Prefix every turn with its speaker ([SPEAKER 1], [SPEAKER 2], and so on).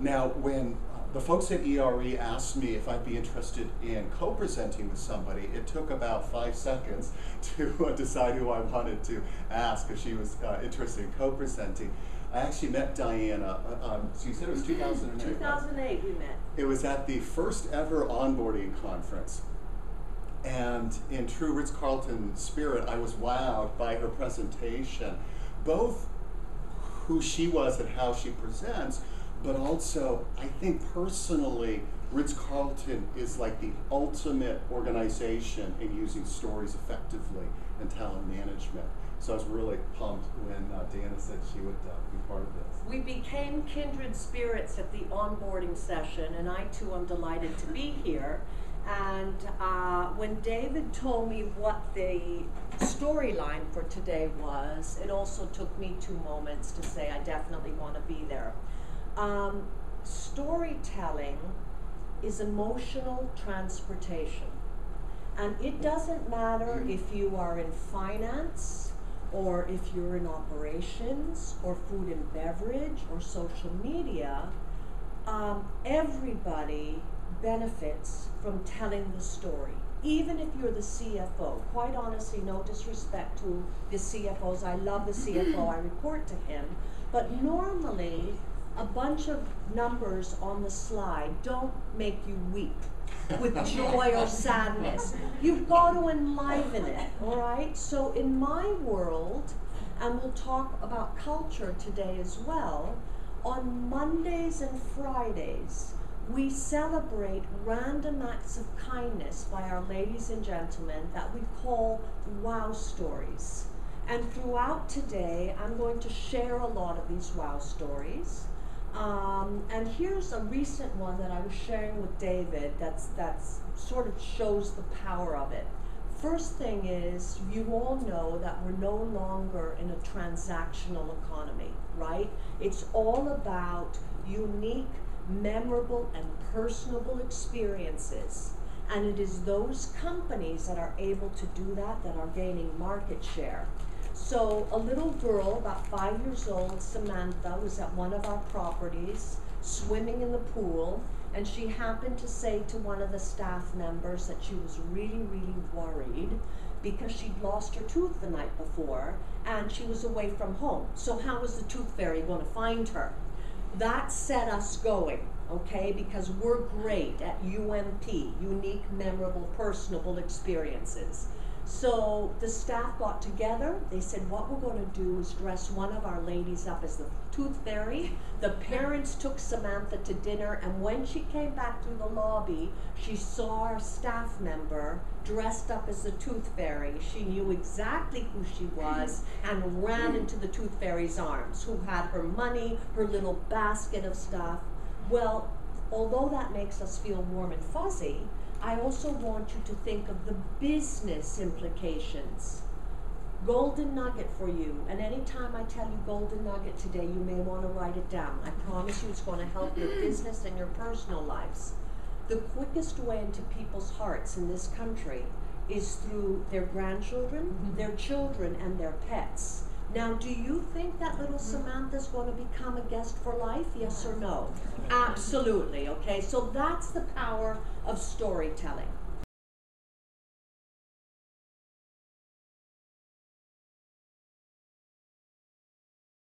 [SPEAKER 1] Now, when the folks at ERE asked me if I'd be interested in co-presenting with somebody, it took about 5 seconds to decide who I wanted to ask, because she was interested in co-presenting. I actually met Diana, so you said it was 2008,
[SPEAKER 2] 2008
[SPEAKER 1] right?
[SPEAKER 2] we met.
[SPEAKER 1] It was at the first ever onboarding conference. And in true Ritz Carlton spirit, I was wowed by her presentation, both who she was and how she presents, but also, I think personally, Ritz Carlton is like the ultimate organization in using stories effectively in talent management. So I was really pumped when Diana said she would be part of this.
[SPEAKER 2] We became kindred spirits at the onboarding session, and I too am delighted to be here. And when David told me what the storyline for today was, it also took me 2 moments to say I definitely want to be there. Storytelling is emotional transportation. And it doesn't matter if you are in finance, or if you're in operations, or food and beverage, or social media, everybody benefits from telling the story. Even if you're the CFO, quite honestly, no disrespect to the CFOs, I love the CFO, I report to him, but normally a bunch of numbers on the slide don't make you weep with joy or sadness. You've got to enliven it, all right? So in my world, and we'll talk about culture today as well, on Mondays and Fridays, we celebrate random acts of kindness by our ladies and gentlemen that we call wow stories. And throughout today, I'm going to share a lot of these wow stories. And here's a recent one that I was sharing with David that's sort of shows the power of it. First thing is, you all know that we're no longer in a transactional economy, right? It's all about unique, memorable, and personable experiences. And it is those companies that are able to do that that are gaining market share. So a little girl, about 5 years old, Samantha, was at one of our properties, swimming in the pool, and she happened to say to one of the staff members that she was really, really worried because she'd lost her tooth the night before, and she was away from home. So how was the tooth fairy going to find her? That set us going, okay, because we're great at UMP, unique, memorable, personable experiences. So the staff got together, they said what we're going to do is dress one of our ladies up as the tooth fairy. The parents took Samantha to dinner, and when she came back through the lobby, she saw our staff member dressed up as the tooth fairy. She knew exactly who she was and ran into the tooth fairy's arms, who had her money, her little basket of stuff. Well, although that makes us feel warm and fuzzy, I also want you to think of the business implications. Golden nugget for you, and anytime I tell you golden nugget today, you may want to write it down. I promise you it's going to help your business and your personal lives. The quickest way into people's hearts in this country is through their grandchildren, their children, and their pets. Now, do you think that little Samantha's going to become a guest for life? Yes or no? Absolutely, okay? So that's the power of storytelling.